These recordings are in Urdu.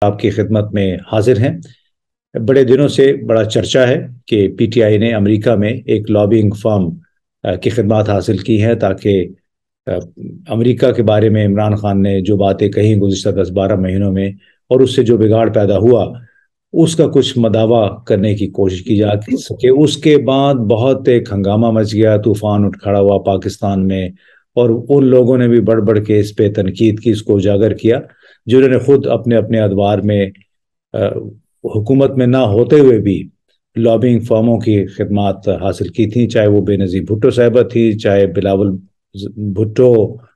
آپ کی خدمت میں حاضر ہیں۔ بڑے دنوں سے بڑا چرچا ہے کہ پی ٹی آئی نے امریکہ میں ایک لابنگ فرم کی خدمات حاصل کی ہیں تاکہ امریکہ کے بارے میں عمران خان نے جو باتیں کہیں گزشتہ 10-12 مہینوں میں اور اس سے جو بگاڑ پیدا ہوا اس کا کچھ مداوع کرنے کی کوشش کی جا سکے۔ اس کے بعد بہت ایک ہنگامہ مچ گیا، طوفان اٹھ کھڑا ہوا پاکستان میں، اور ان لوگوں نے بھی بڑھ بڑھ کے اس پہ تنقید کی، اس کو اجاگر کیا جنہوں نے خود اپنے اپنے ادوار میں حکومت میں نہ ہوتے ہوئے بھی لابنگ فرموں کی خدمات حاصل کی تھیں، چاہے وہ بے نظیر بھٹو صاحبہ تھی، چاہے بلاول بھٹو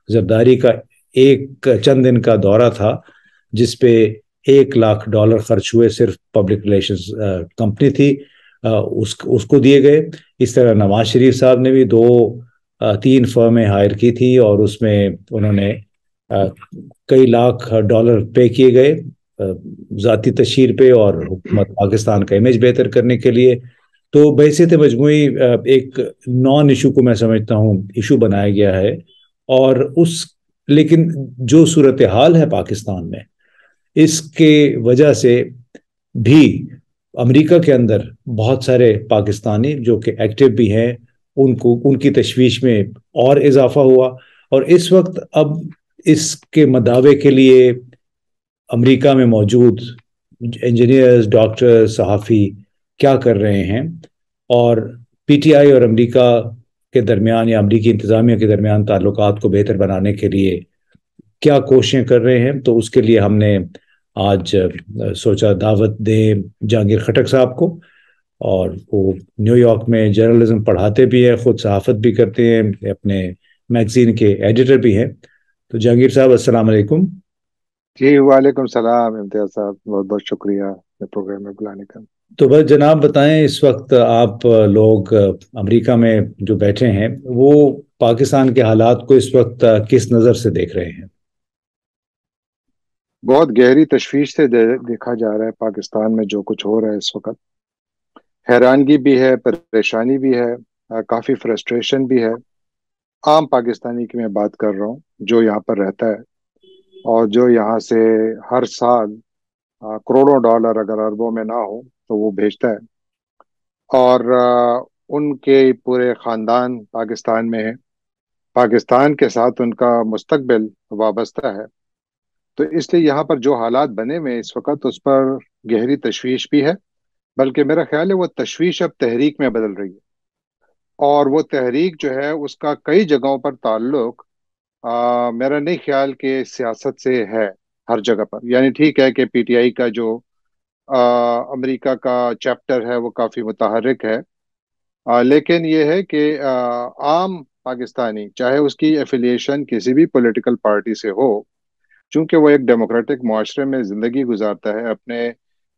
زرداری کا ایک چند دن کا دورہ تھا جس پہ $1 لاکھ خرچ ہوئے، صرف پبلک ریلیشنز کمپنی تھی، اس کو دیے گئے۔ اس طرح نواز شریف صاحب نے بھی 2-3 فرمیں ہائر کی تھی اور اس میں انہوں نے کئی لاکھ ڈالر پے کیے گئے ذاتی تشہیر پہ اور حکومت پاکستان کا امیج بہتر کرنے کے لیے۔ تو بحیثیت مجموعی ایک نان ایشو کو میں سمجھتا ہوں ایشو بنایا گیا ہے، اور لیکن جو صورتحال ہے پاکستان میں، اس کے وجہ سے بھی امریکہ کے اندر بہت سارے پاکستانی جو کہ ایکٹیو بھی ہیں، ان کی تشویش میں اور اضافہ ہوا، اور اس وقت اب اس کے مداوے کے لیے امریکہ میں موجود انجینئرز، ڈاکٹر، صحافی کیا کر رہے ہیں، اور پی ٹی آئی اور امریکہ کے درمیان یا امریکی انتظامیہ کے درمیان تعلقات کو بہتر بنانے کے لیے کیا کوششیں کر رہے ہیں۔ تو اس کے لیے ہم نے آج سوچا دعوت دیں جہانگیر خٹک صاحب کو، اور وہ نیو یارک میں جرنلزم پڑھاتے بھی ہیں، خود صحافت بھی کرتے ہیں، اپنے میگزین کے ایڈیٹر بھی ہیں۔ تو جہانگیر صاحب السلام علیکم۔ جی وعلیکم السلام امتیاز صاحب، بہت بہت شکریہ پروگرام میں بلانے کا۔ تو بس جناب بتائیں، اس وقت آپ لوگ امریکہ میں جو بیٹھے ہیں وہ پاکستان کے حالات کو اس وقت کس نظر سے دیکھ رہے ہیں؟ بہت گہری تشویش سے دیکھا جا رہا ہے پاکستان میں جو کچھ ہو رہا ہے اس وقت۔ حیرانگی بھی ہے، پریشانی بھی ہے، کافی فرسٹریشن بھی ہے۔ عام پاکستانی کی میں بات کر رہا ہوں جو یہاں پر رہتا ہے اور جو یہاں سے ہر سال کروڑوں ڈالر، اگر اربوں میں نہ ہو تو وہ بھیجتا ہے، اور ان کے پورے خاندان پاکستان میں ہے، پاکستان کے ساتھ ان کا مستقبل وابستہ ہے۔ تو اس لیے یہاں پر جو حالات بنے ہوئے اس وقت اس پر گہری تشویش بھی ہے، بلکہ میرا خیال ہے وہ تشویش اب تحریک میں بدل رہی ہے، اور وہ تحریک جو ہے اس کا کئی جگہوں پر تعلق میرا نہیں خیال کہ سیاست سے ہے ہر جگہ پر۔ یعنی ٹھیک ہے کہ پی ٹی آئی کا جو امریکہ کا چیپٹر ہے وہ کافی متحرک ہے، لیکن یہ ہے کہ عام پاکستانی چاہے اس کی ایفیلیشن کسی بھی پولیٹیکل پارٹی سے ہو، چونکہ وہ ایک ڈیموکریٹک معاشرے میں زندگی گزارتا ہے، اپنے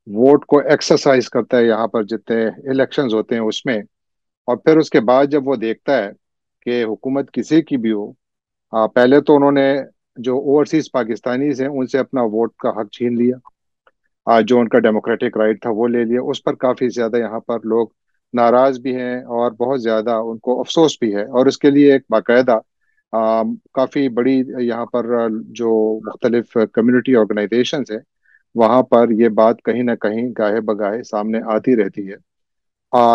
ووٹ کو ایکسرسائز کرتا ہے یہاں پر جتنے الیکشنز ہوتے ہیں اس میں، اور پھر اس کے بعد جب وہ دیکھتا ہے کہ حکومت کسی کی بھی ہو، پہلے تو انہوں نے جو اوورسیز پاکستانیز ہیں ان سے اپنا ووٹ کا حق چھین لیا، جو ان کا ڈیموکریٹک رائٹ تھا وہ لے لیا۔ اس پر کافی زیادہ یہاں پر لوگ ناراض بھی ہیں اور بہت زیادہ ان کو افسوس بھی ہے، اور اس کے لیے ایک باقاعدہ کافی بڑی یہاں پر جو مختلف کمیونٹی آرگنائزیشنز ہیں وہاں پر یہ بات کہیں نہ کہیں گاہے بگاہے سامنے آتی رہتی ہے،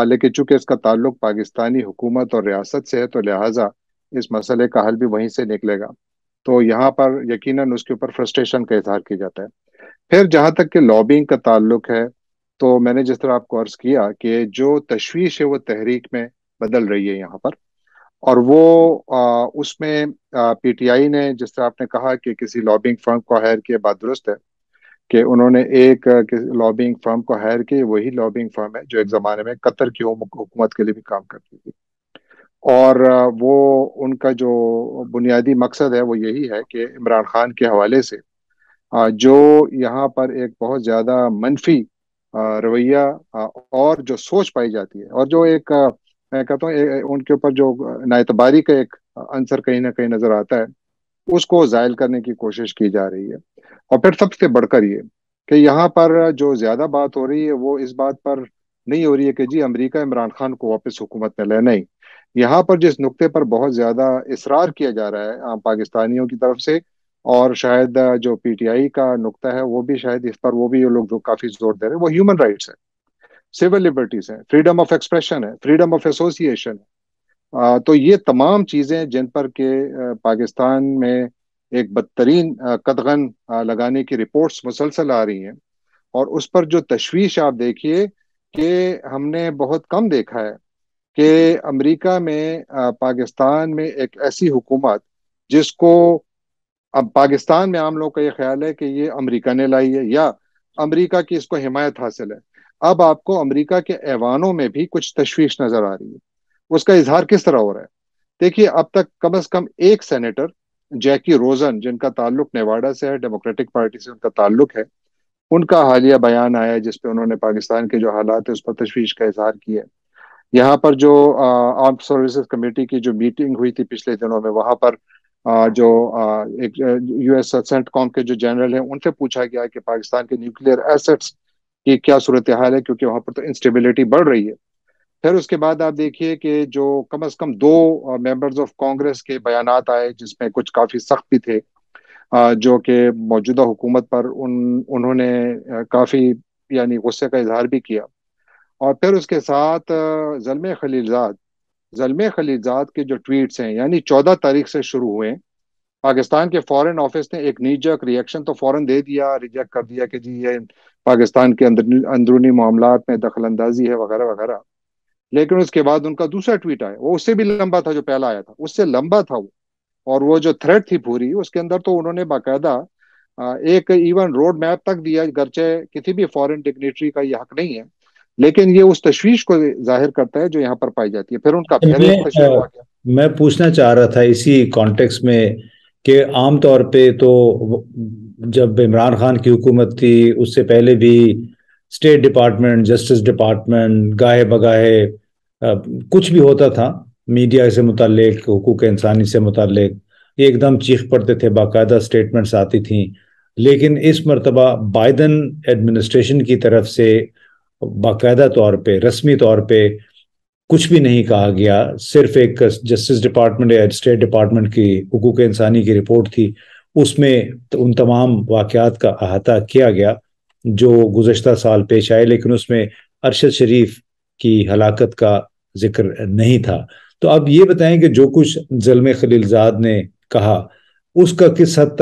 لیکن چونکہ اس کا تعلق پاکستانی حکومت اور ریاست سے ہے تو لہٰذا اس مسئلے کا حل بھی وہیں سے نکلے گا، تو یہاں پر یقیناً اس کے اوپر فرسٹریشن کا اظہار کیا جاتا ہے۔ پھر جہاں تک کہ لابنگ کا تعلق ہے، تو میں نے جس طرح آپ کو عرض کیا کہ جو تشویش ہے وہ تحریک میں بدل رہی ہے یہاں پر، اور وہ اس میں پی ٹی آئی نے جس طرح آپ نے کہا کہ کسی لابنگ فرم کو ہائر کیا، بات درست ہے کہ انہوں نے ایک لابنگ فرم کو ہائر کی، وہی لابنگ فرم ہے جو ایک زمانے میں قطر کی حکومت کے لیے بھی کام کرتی تھی، اور وہ ان کا جو بنیادی مقصد ہے وہ یہی ہے کہ عمران خان کے حوالے سے جو یہاں پر ایک بہت زیادہ منفی رویہ اور جو سوچ پائی جاتی ہے، اور جو ایک میں کہتا ہوں ان کے اوپر جو نااعتباری کا ایک عنصر کہیں نہ کہیں نظر آتا ہے، اس کو زائل کرنے کی کوشش کی جا رہی ہے۔ اور پھر سب سے بڑھ کر یہ کہ یہاں پر جو زیادہ بات ہو رہی ہے وہ اس بات پر نہیں ہو رہی ہے کہ جی امریکہ عمران خان کو واپس حکومت میں لے، نہیں، یہاں پر جس نقطے پر بہت زیادہ اصرار کیا جا رہا ہے پاکستانیوں کی طرف سے اور شاید جو پی ٹی آئی کا نقطہ ہے وہ بھی شاید اس پر وہ بھی یہ لوگ جو کافی زور دے رہے ہیں وہ ہیومن رائٹس ہے، سول لبرٹیز ہیں، فریڈم آف ایکسپریشن ہے، فریڈم آف ایسوسیشن ہے۔ تو یہ تمام چیزیں جن پر کہ پاکستان میں ایک بدترین قدغن لگانے کی رپورٹس مسلسل آ رہی ہیں، اور اس پر جو تشویش آپ دیکھیے کہ ہم نے بہت کم دیکھا ہے کہ امریکہ میں پاکستان میں ایک ایسی حکومت جس کو اب پاکستان میں عام لوگ کا یہ خیال ہے کہ یہ امریکہ نے لائی ہے یا امریکہ کی اس کو حمایت حاصل ہے۔ اب آپ کو امریکہ کے ایوانوں میں بھی کچھ تشویش نظر آ رہی ہے، اس کا اظہار کس طرح ہو رہا ہے؟ دیکھیے اب تک کم از کم ایک سینیٹر جیکی روزن جن کا تعلق نیواڈا سے ہے، ڈیموکریٹک پارٹی سے ان کا تعلق ہے، ان کا حالیہ بیان آیا ہے جس پہ انہوں نے پاکستان کے جو حالات ہیں اس پر تشویش کا اظہار کیا ہے۔ یہاں پر جو آرم سروسز کمیٹی کی جو میٹنگ ہوئی تھی پچھلے دنوں میں، وہاں پر جو ایک یو ایس سینٹ کام کے جو جنرل ہیں ان سے پوچھا گیا کہ پاکستان کے نیوکلیئر ایسٹس کی کیا صورتحال ہے، کیونکہ وہاں پر تو انسٹیبلٹی بڑھ رہی ہے۔ پھر اس کے بعد آپ دیکھیے کہ جو کم از کم دو ممبرز آف کانگریس کے بیانات آئے جس میں کچھ کافی سخت بھی تھے، جو کہ موجودہ حکومت پر انہوں نے کافی یعنی غصے کا اظہار بھی کیا۔ اور پھر اس کے ساتھ زلمے خلیلزاد کے جو ٹویٹس ہیں یعنی 14 تاریخ سے شروع ہوئے ہیں، پاکستان کے فورن آفس نے ایک نیجک ریئیکشن تو فوراً دے دیا، ریجیکٹ کر دیا کہ جی یہ پاکستان کے اندرونی معاملات میں دخل اندازی ہے وغیرہ وغیرہ۔ لیکن اس کے بعد ان کا دوسرا ٹویٹ آیا، وہ اس سے بھی لمبا تھا، جو پہلا آیا تھا اس سے لمبا تھا وہ، اور وہ جو تھریڈ تھی پوری اس کے اندر تو انہوں نے باقاعدہ ایک ایون روڈ میپ تک دیا، گرچہ کسی بھی فورن ڈگنیٹری کا یہ حق نہیں ہے، لیکن یہ اس تشویش کو ظاہر کرتا ہے جو یہاں پر پائی جاتی ہے۔ پھر ان کا پھر میں ایک تشہیر ہوا گیا۔ میں پوچھنا چاہ رہا تھا اسی کانٹیکس میں کہ عام طور پہ تو جب عمران خان کی حکومت تھی اس سے پہلے بھی اسٹیٹ ڈپارٹمنٹ، جسٹس ڈپارٹمنٹ گاہے بگاہے کچھ بھی ہوتا تھا میڈیا سے متعلق، حقوق انسانی سے متعلق، یہ ایک دم چیخ پڑتے تھے، باقاعدہ سٹیٹمنٹس آتی تھیں۔ لیکن اس مرتبہ بائیڈن ایڈمنسٹریشن کی طرف سے باقاعدہ طور پہ، رسمی طور پہ کچھ بھی نہیں کہا گیا، صرف ایک جسٹس ڈپارٹمنٹ یا اسٹیٹ ڈپارٹمنٹ کی حقوق انسانی کی رپورٹ تھی، اس میں ان تمام واقعات کا احاطہ کیا گیا جو گزشتہ سال پیش آئے، لیکن اس میں ارشد شریف کی ہلاکت کا ذکر نہیں تھا۔ تو اب یہ بتائیں کہ جو کچھ زلمے خلیلزاد نے کہا اس کا کس حد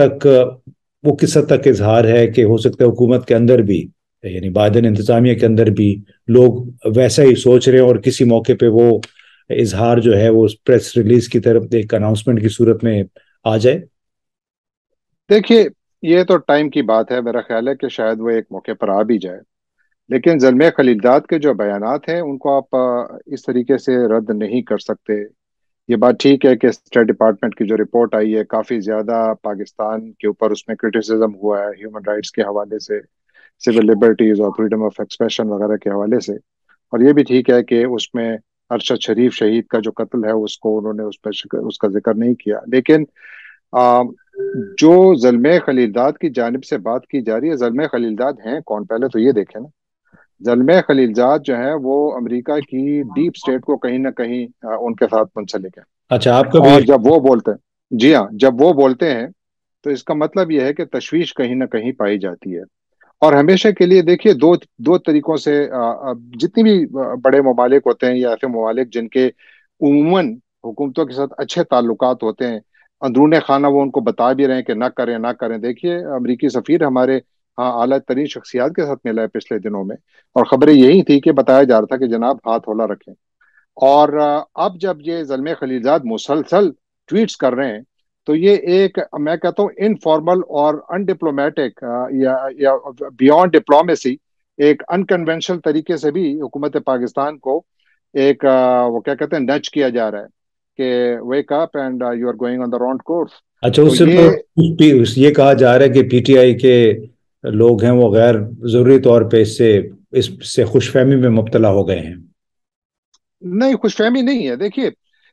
تک اظہار ہے کہ ہو سکتا ہے حکومت کے اندر بھی، یعنی بائیڈن انتظامیہ کے اندر بھی لوگ ویسا ہی سوچ رہے ہیں اور کسی موقع پہ وہ اظہار جو ہے وہ پریس ریلیز کی طرف ایک اناؤنسمنٹ کی صورت میں آ جائے؟ دیکھیے یہ تو ٹائم کی بات ہے، میرا خیال ہے کہ شاید وہ ایک موقع پر آ بھی جائے، لیکن زلمے خلیلزاد کے جو بیانات ہیں ان کو آپ اس طریقے سے رد نہیں کر سکتے۔ یہ بات ٹھیک ہے کہ اسٹیٹ ڈپارٹمنٹ کی جو رپورٹ آئی ہے کافی زیادہ پاکستان کے اوپر اس میں کرٹیسزم ہوا ہے ہیومن رائٹس کے حوالے سے، سول لبرٹیز اور فریڈم آف ایکسپریشن وغیرہ کے حوالے سے، اور یہ بھی ٹھیک ہے کہ اس میں ارشد شریف شہید کا جو قتل ہے اس کو انہوں نے اس کا ذکر نہیں کیا۔ لیکن آ، جو زلمے خلیلزاد کی جانب سے بات کی جا رہی ہے، زلمے خلیلزاد ہیں کون پہلے تو یہ دیکھیں نا۔ زلمے خلیلزاد جو ہے وہ امریکہ کی ڈیپ سٹیٹ کو کہیں نہ کہیں ان کے ساتھ منسلک ہے، اچھا، آپ کا بھی؟ اور جب وہ بولتے ہیں، جی ہاں، جب وہ بولتے ہیں تو اس کا مطلب یہ ہے کہ تشویش کہیں نہ کہیں پائی جاتی ہے۔ اور ہمیشہ کے لیے دیکھیے دو طریقوں سے جتنی بھی بڑے ممالک ہوتے ہیں یا ایسے ممالک جن کے عموماً حکومتوں کے ساتھ اچھے تعلقات ہوتے ہیں، اندرون خانہ وہ ان کو بتا بھی رہے ہیں کہ نہ کریں نہ کریں۔ دیکھیے امریکی سفیر ہمارے ہاں اعلیٰ ترین شخصیات کے ساتھ ملا ہے پچھلے دنوں میں، اور خبریں یہی تھی کہ بتایا جا رہا تھا کہ جناب ہاتھ ہولا رکھیں۔ اور اب جب یہ زلمے خلیلزاد مسلسل ٹویٹس کر رہے ہیں تو یہ ایک میں کہتا ہوں انفارمل اور ان ڈپلومیٹک یا بیونڈ ڈپلومیسی، ایک انکنونشنل طریقے سے بھی حکومت پاکستان کو ایک وہ کیا کہتے ہیں نچ کیا جا رہا ہے کہ wake up and you are going on the wrong course. اچھا، تو اس سے تو یہ یہ کہا جا رہا ہے کہ پی ٹی آئی کے لوگ ہیں وہ غیر ضروری طور پہ اس سے خوش فہمی میں مبتلا ہو گئے ہیں۔ نہیں، خوش فہمی نہیں ہے۔ دیکھیے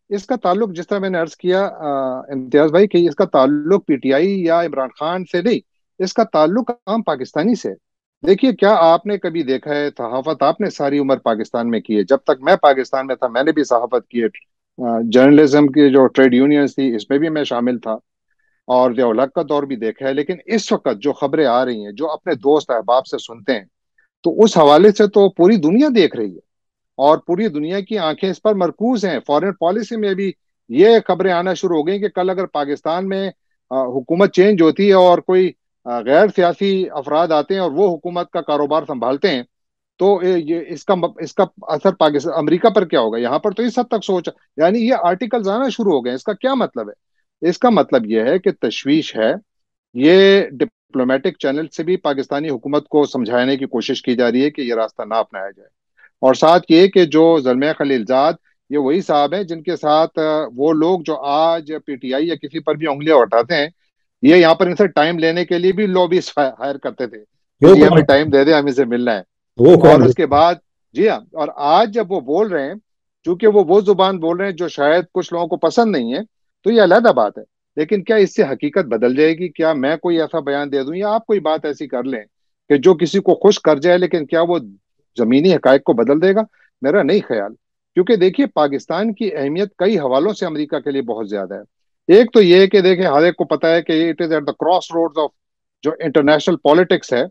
اس کا تعلق جس طرح میں نے عرض کیا امتیاز بھائی کہ اس کا تعلق پی ٹی آئی یا عمران خان سے نہیں، اس کا تعلق عام پاکستانی سے۔ دیکھیے کیا آپ نے کبھی دیکھا ہے، صحافت آپ نے ساری عمر پاکستان میں کی ہے، جب تک میں پاکستان میں تھا میں نے بھی صحافت کی ہے، جرنلزم کی جو ٹریڈ یونینز تھی اس میں بھی میں شامل تھا۔ اور ضیاء الحق کا دور بھی دیکھا ہے، لیکن اس وقت جو خبریں آ رہی ہیں جو اپنے دوست احباب سے سنتے ہیں، تو اس حوالے سے تو پوری دنیا دیکھ رہی ہے اور پوری دنیا کی آنکھیں اس پر مرکوز ہیں. فارن پالیسی میں بھی یہ خبریں آنا شروع ہو گئی کہ کل اگر پاکستان میں حکومت چینج ہوتی ہے اور کوئی غیر سیاسی افراد آتے ہیں اور وہ حکومت کا کاروبار سنبھالتے ہیں، تو یہ اس کا اثر پاکستان امریکہ پر کیا ہوگا. یہاں پر تو اس حد تک سوچ، یعنی یہ آرٹیکلز آنا شروع ہو گئے. اس کا کیا مطلب ہے؟ اس کا مطلب یہ ہے کہ تشویش ہے. یہ ڈپلومیٹک چینل سے بھی پاکستانی حکومت کو سمجھانے کی کوشش کی جا رہی ہے کہ یہ راستہ نہ اپنایا جائے. اور ساتھ یہ کہ جو زلمہ خلیل زاد، یہ وہی صاحب ہیں جن کے ساتھ وہ لوگ جو آج پی ٹی آئی یا کسی پر بھی انگلیاں اٹھاتے ہیں، یہ یہاں پر ان سے ٹائم لینے کے لیے بھی لوبیز ہائر کرتے تھے کہ وہ جی ہمیں کون ٹائم دے دیں، ہمیں سے ملنا ہے. وہ اور کون اس کے بعد جی ہاں، اور آج جب وہ بول رہے ہیں، چونکہ وہ زبان بول رہے ہیں جو شاید کچھ لوگوں کو پسند نہیں ہے، تو یہ علیحدہ بات ہے. لیکن کیا اس سے حقیقت بدل جائے گی؟ کیا میں کوئی ایسا بیان دے دوں یا آپ کوئی بات ایسی کر لیں کہ جو کسی کو خوش کر جائے، لیکن کیا وہ زمینی حقائق کو بدل دے گا؟ میرا نہیں خیال. کیونکہ دیکھیے پاکستان کی اہمیت کئی حوالوں سے امریکہ کے لیے بہت زیادہ ہے. ایک تو یہ کہ دیکھیں ہر ایک کو پتا ہے کہ it is at the crossroads of جو انٹرنیشنل پالیٹکس ہے،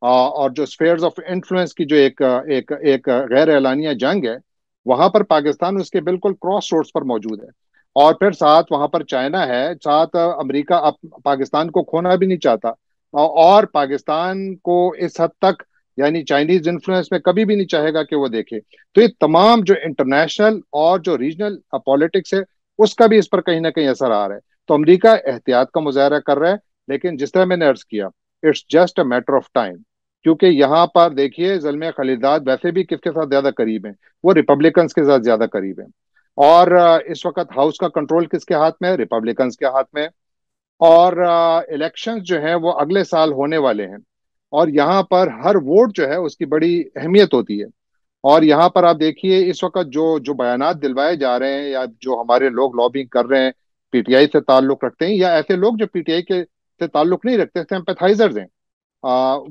اور جو اسفیئرز آف انفلوئنس کی جو ایک غیر اعلانیہ جنگ ہے، وہاں پر پاکستان اس کے بالکل کراس روڈز پر موجود ہے. اور پھر ساتھ وہاں پر چائنا ہے، ساتھ امریکہ اب پاکستان کو کھونا بھی نہیں چاہتا، اور پاکستان کو اس حد تک یعنی چائنیز انفلوئنس میں کبھی بھی نہیں چاہے گا کہ وہ دیکھے. تو یہ تمام جو انٹرنیشنل اور جو ریجنل پالیٹکس ہے، اس کا بھی اس پر کہیں نہ کہیں اثر آ رہا ہے. تو امریکہ احتیاط کا مظاہرہ کر رہا ہے، لیکن جس طرح میں نے عرض کیا، it's just a matter of time. کیونکہ یہاں پر دیکھیے زلمہ خلیلزاد ویسے بھی کس کے ساتھ زیادہ قریب ہیں؟ وہ ریپبلکنز کے ساتھ زیادہ قریب ہیں. اور اس وقت ہاؤس کا کنٹرول کس کے ہاتھ میں ہے؟ ریپبلکنز کے ہاتھ میں. اور الیکشنز جو ہیں وہ اگلے سال ہونے والے ہیں، اور یہاں پر ہر ووٹ جو ہے اس کی بڑی اہمیت ہوتی ہے. اور یہاں پر آپ دیکھیے اس وقت جو بیانات دلوائے جا رہے ہیں، یا جو ہمارے لوگ لابنگ کر رہے ہیں، پی ٹی آئی سے تعلق رکھتے ہیں یا ایسے لوگ جو پی ٹی آئی کے سے تعلق نہیں رکھتے، سمپیتھائزرز ہیں،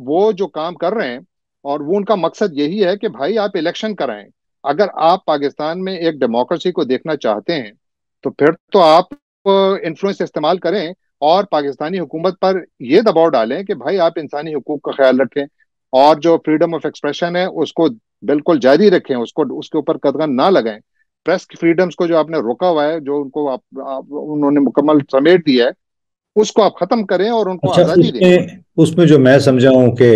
وہ جو کام کر رہے ہیں، اور وہ ان کا مقصد یہی ہے کہ بھائی آپ الیکشن کرائیں. اگر آپ پاکستان میں ایک ڈیموکریسی کو دیکھنا چاہتے ہیں، تو پھر تو آپ انفلوئنس استعمال کریں اور پاکستانی حکومت پر یہ دباؤ ڈالیں کہ بھائی آپ انسانی حقوق کا خیال رکھیں، اور جو فریڈم آف ایکسپریشن ہے اس کو بالکل جاری رکھیں، اس کے اوپر قدغن نہ لگائیں. پریس کی فریڈمز کو جو آپ نے روکا ہوا ہے، جو ان کو انہوں نے مکمل سمیٹ دیا ہے، اس کو آپ ختم کریں اور ان کو اچھا، آزادی دیں. اس میں جو میں سمجھا ہوں کہ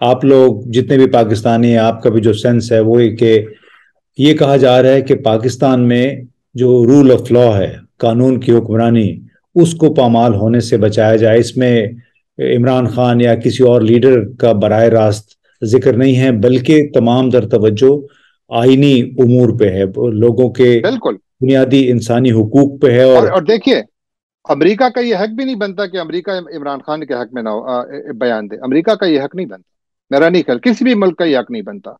آپ لوگ جتنے بھی پاکستانی ہیں، آپ کا بھی جو سینس ہے وہ کہ یہ کہا جا رہا ہے کہ پاکستان میں جو رول آف لا ہے، قانون کی حکمرانی، اس کو پامال ہونے سے بچایا جائے. اس میں عمران خان یا کسی اور لیڈر کا براہ راست ذکر نہیں ہے، بلکہ تمام در توجہ آئینی امور پہ ہے، لوگوں کے بالکل. بنیادی انسانی حقوق پہ ہے. اور دیکھیے امریکہ کا یہ حق بھی نہیں بنتا کہ امریکہ عمران خان کے حق میں نہ بیان دے. امریکہ کا یہ حق نہیں بنتا، میرا نہیں خیال کسی بھی ملک کا یہ حق نہیں بنتا.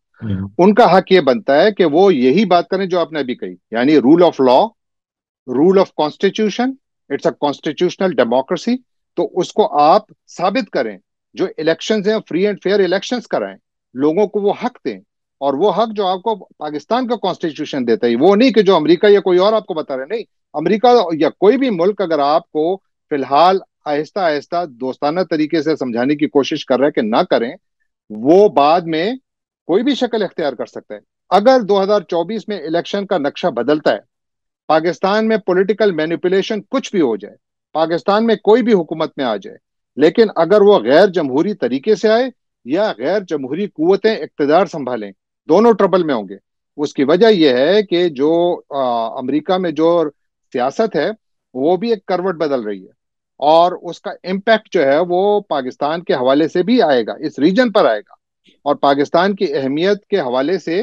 ان کا حق یہ بنتا ہے کہ وہ یہی بات کریں جو آپ نے ابھی کہی، یعنی rule of law, rule of constitution, it's a constitutional democracy. تو اس کو آپ ثابت کریں، جو الیکشنز ہیں فری اینڈ فیئر الیکشنز کرائیں، لوگوں کو وہ حق دیں. اور وہ حق جو آپ کو پاکستان کا کانسٹیٹیوشن دیتا ہے، وہ نہیں کہ جو امریکہ یا کوئی اور آپ کو بتا رہے. نہیں، امریکہ یا کوئی بھی ملک اگر آپ کو فی الحال آہستہ آہستہ دوستانہ طریقے سے سمجھانے کی کوشش کر رہا ہے کہ نہ کریں، وہ بعد میں کوئی بھی شکل اختیار کر سکتا ہے. اگر 2024 میں الیکشن کا نقشہ بدلتا ہے، پاکستان میں پولیٹیکل مینیپولیشن کچھ بھی ہو جائے، پاکستان میں کوئی بھی حکومت میں آ جائے، لیکن اگر وہ غیر جمہوری طریقے سے آئے یا غیر جمہوری قوتیں اقتدار سنبھالیں، دونوں ٹربل میں ہوں گے. اس کی وجہ یہ ہے کہ جو امریکہ میں جو سیاست ہے وہ بھی ایک کروٹ بدل رہی ہے، اور اس کا امپیکٹ جو ہے وہ پاکستان کے حوالے سے بھی آئے گا، اس ریجن پر آئے گا. اور پاکستان کی اہمیت کے حوالے سے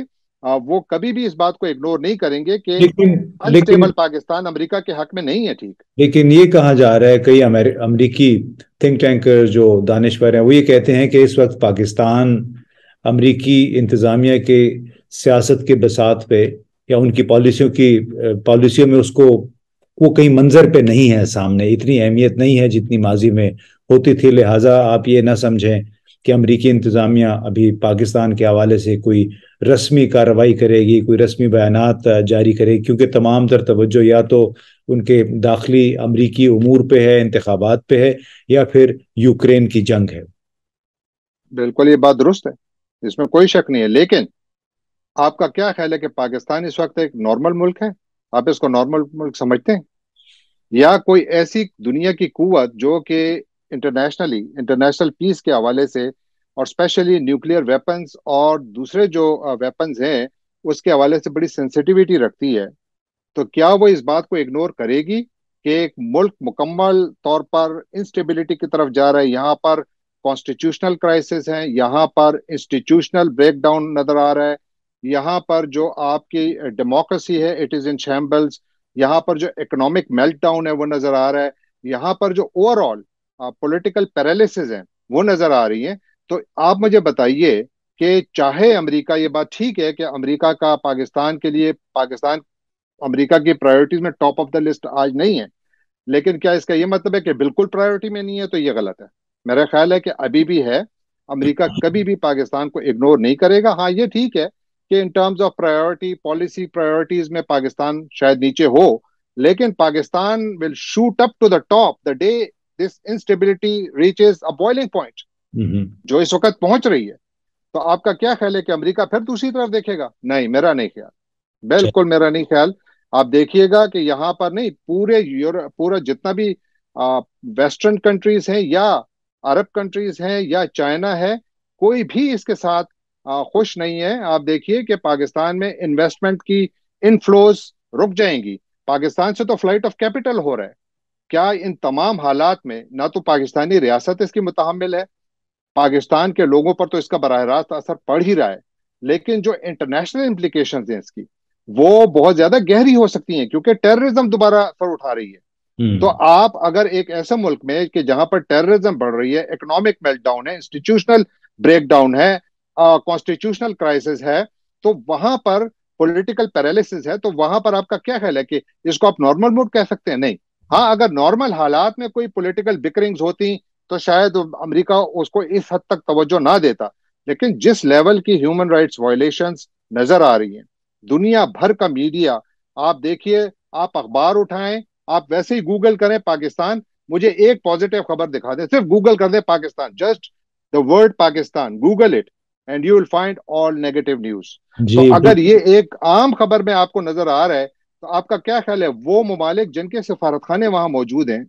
وہ کبھی بھی اس بات کو اگنور نہیں کریں گے کہ لیکن لیکن انسٹیبل پاکستان امریکہ کے حق میں نہیں ہے. ٹھیک. لیکن یہ کہا جا رہا ہے، کئی امریکی تھنک ٹینکر جو دانشور ہیں وہ یہ کہتے ہیں کہ اس وقت پاکستان امریکی انتظامیہ کے سیاست کے بساط پہ یا ان کی پالیسیوں میں اس کو وہ کہیں منظر پہ نہیں ہے، سامنے اتنی اہمیت نہیں ہے جتنی ماضی میں ہوتی تھی. لہٰذا آپ یہ نہ سمجھیں کہ امریکی انتظامیہ ابھی پاکستان کے حوالے سے کوئی رسمی کارروائی کرے گی، کوئی رسمی بیانات جاری کرے گی، کیونکہ تمام تر توجہ یا تو ان کے داخلی امریکی امور پہ ہے، انتخابات پہ ہے، یا پھر یوکرین کی جنگ ہے؟ بالکل یہ بات درست ہے، اس میں کوئی شک نہیں ہے، لیکن آپ کا کیا خیال ہے کہ پاکستان اس وقت ایک نارمل ملک ہے؟ آپ اس کو نارمل ملک سمجھتے ہیں، یا کوئی ایسی دنیا کی قوت جو کہ انٹرنیشنل پیس کے حوالے سے اور اسپیشلی نیوکلیئر ویپنز اور دوسرے جو ویپنز ہیں اس کے حوالے سے بڑی سینسٹیوٹی رکھتی ہے، تو کیا وہ اس بات کو اگنور کرے گی کہ ایک ملک مکمل طور پر انسٹیبلٹی کی طرف جا رہا ہے؟ یہاں پر کانسٹیٹیوشنل کرائسس ہیں، یہاں پر انسٹیٹیوشنل بریک ڈاؤن نظر آ رہا ہے، یہاں پر جو آپ کی ڈیموکریسی ہے اٹ از ان شیمبلز، یہاں پر جو اکنامک میلٹ ڈاؤن ہے وہ نظر آ رہا ہے، یہاں پر جو اوور آل پولیٹیکل پیرالیسز ہیں وہ نظر آ رہی ہیں۔ تو آپ مجھے بتائیے کہ چاہے امریکہ، یہ بات ٹھیک ہے کہ امریکہ کا پاکستان کے لیے، پاکستان امریکہ کی پرائیورٹیز میں ٹاپ آف دا لسٹ آج نہیں ہے، لیکن کیا اس کا یہ مطلب ہے کہ بالکل پرائیورٹی میں نہیں ہے؟ تو یہ غلط ہے، میرا خیال ہے کہ ابھی بھی ہے، امریکہ کبھی بھی پاکستان کو اگنور نہیں کرے گا۔ ہاں یہ ٹھیک ہے کہ in terms of priority, policy priorities میں پاکستان شاید نیچے ہو، لیکن Pakistan will shoot up to the top the day this instability reaches a boiling point, جو اس وقت پہنچ رہی ہے۔ تو آپ کا کیا خیال ہے کہ امریکہ پھر دوسری طرف دیکھے گا؟ نہیں، میرا نہیں خیال، بالکل میرا نہیں خیال۔ آپ دیکھیے گا کہ یہاں پر نہیں، پورا جتنا بھی ویسٹرن کنٹریز ہیں یا عرب کنٹریز ہیں یا چائنا ہے، کوئی بھی اس کے ساتھ خوش نہیں ہے۔ آپ دیکھیے کہ پاکستان میں انویسٹمنٹ کی انفلوز رک جائیں گی، پاکستان سے تو فلائٹ آف کیپٹل ہو رہا ہے۔ کیا ان تمام حالات میں نہ تو پاکستانی ریاست اس کی متحمل ہے، پاکستان کے لوگوں پر تو اس کا براہ راست اثر پڑ ہی رہا ہے، لیکن جو انٹرنیشنل امپلیکیشنز ہیں اس کی وہ بہت زیادہ گہری ہو سکتی ہیں، کیونکہ ٹیررزم دوبارہ سر اٹھا رہی ہے۔ تو آپ اگر ایک ایسے ملک میں کہ جہاں پر ٹیررزم بڑھ رہی ہے، اکنامک میلٹ ڈاؤن ہے، انسٹیٹیوشنل بریک ڈاؤن ہے، کانسٹیٹیوشنل کرائسس ہے، تو وہاں پر پولیٹیکل پیرالیسس ہے، تو وہاں پر آپ کا کیا خیال ہے کہ اس کو آپ نارمل موڈ کہہ سکتے ہیں؟ نہیں۔ ہاں اگر نارمل حالات میں کوئی پولیٹیکل بکرنگز ہوتی تو شاید امریکہ اس کو اس حد تک توجہ نہ دیتا، لیکن جس لیول کی ہیومن رائٹس وائلیشنز نظر آ رہی ہیں، دنیا بھر کا میڈیا، آپ دیکھیے، آپ اخبار اٹھائیں، آپ ویسے ہی گوگل کریں پاکستان، مجھے ایک پازیٹیو خبر دکھا دیں، صرف گوگل کر دیں Pakistan, just the word Pakistan, Google it and you will find all negative news. تو جی اگر یہ ایک عام خبر میں آپ کو نظر آ رہا ہے تو آپ کا کیا خیال ہے وہ ممالک جن کے سفارت خانے وہاں موجود ہیں،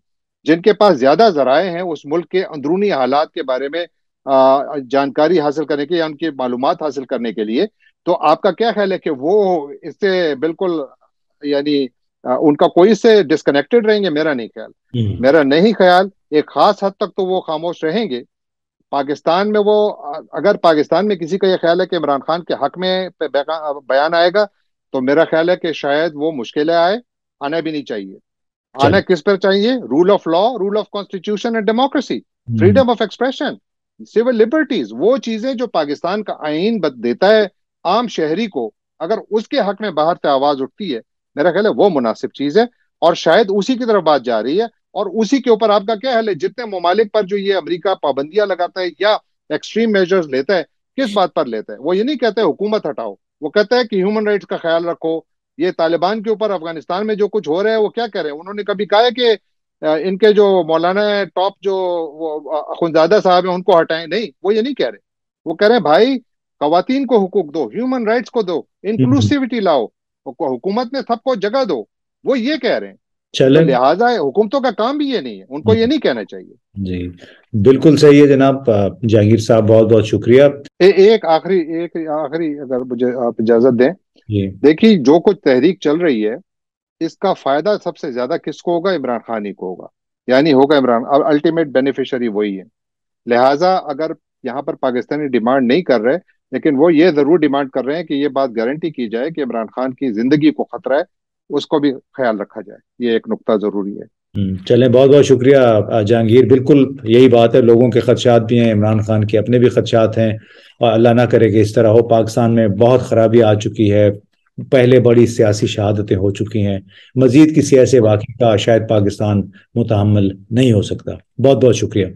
جن کے پاس زیادہ ذرائع ہیں اس ملک کے اندرونی حالات کے بارے میں جانکاری حاصل کرنے کے یا ان کی معلومات حاصل کرنے کے لیے، تو آپ کا کیا خیال ہے کہ وہ اس سے بالکل یعنی ان کا کوئی سے ڈسکنیکٹڈ رہیں گے؟ میرا نہیں خیال، میرا نہیں خیال۔ ایک خاص حد تک تو وہ خاموش رہیں گے۔ پاکستان میں وہ، اگر پاکستان میں کسی کا یہ خیال ہے کہ عمران خان کے حق میں بیان آئے گا تو میرا خیال ہے کہ شاید وہ مشکلیں آئے، آنا بھی نہیں چاہیے۔ آنا کس پر چاہیے؟ Rule of law, rule of constitution and democracy, freedom of expression, civil liberties, وہ چیزیں جو پاکستان کا آئین دیتا ہے عام شہری کو، اگر اس کے حق میں باہر سے آواز اٹھتی ہے، میرا خیال ہے وہ مناسب چیز ہے، اور شاید اسی کی طرف بات جا رہی ہے۔ اور اسی کے اوپر آپ کا کیا حل ہے؟ جتنے ممالک پر جو یہ امریکہ پابندیاں لگاتا ہے یا ایکسٹریم میجرز لیتا ہے، کس بات پر لیتا ہے؟ وہ یہ نہیں کہتا ہے حکومت ہٹاؤ، وہ کہتا ہے کہ ہیومن رائٹس کا خیال رکھو۔ یہ طالبان کے اوپر افغانستان میں جو کچھ ہو رہا ہے وہ کیا کہہ رہے ہیں؟ انہوں نے کبھی کہا ہے کہ ان کے جو مولانا ٹاپ جو اخونزادہ صاحب ہیں ان کو ہٹائیں؟ نہیں، وہ یہ نہیں کہہ رہے، وہ کہہ رہے ہیں بھائی خواتین کو حقوق دو، ہیومن رائٹس کو دو، انکلوسیوٹی لاؤ، حکومت میں سب کو جگہ دو، وہ یہ کہہ رہے ہیں۔ تو چلیں، لہٰذا حکومتوں کا کام بھی یہ نہیں ہے، ان کو یہ نہیں کہنا چاہیے۔ جی بالکل صحیح ہے جناب۔ جہانگیر صاحب بہت بہت شکریہ۔ ایک آخری اگر مجھے آپ اجازت دیں، جی دیکھیے جو کچھ تحریک چل رہی ہے اس کا فائدہ سب سے زیادہ کس کو ہوگا؟ عمران خان ہی کو ہوگا، یعنی ہوگا عمران، الٹیمیٹ بینیفیشری وہی ہے۔ لہٰذا اگر یہاں پر پاکستانی ڈیمانڈ نہیں کر رہے، لیکن وہ یہ ضرور ڈیمانڈ کر رہے ہیں کہ یہ بات گارنٹی کی جائے کہ عمران خان کی زندگی کو خطرہ ہے، اس کو بھی خیال رکھا جائے، یہ ایک نقطہ ضروری ہے۔ چلیں، بہت بہت شکریہ جہانگیر۔ بالکل یہی بات ہے، لوگوں کے خدشات بھی ہیں، عمران خان کے اپنے بھی خدشات ہیں، اور اللہ نہ کرے کہ اس طرح ہو۔ پاکستان میں بہت خرابی آ چکی ہے، پہلے بڑی سیاسی شہادتیں ہو چکی ہیں، مزید کسی ایسے واقعے کا شاید پاکستان متحمل نہیں ہو سکتا۔ بہت بہت شکریہ۔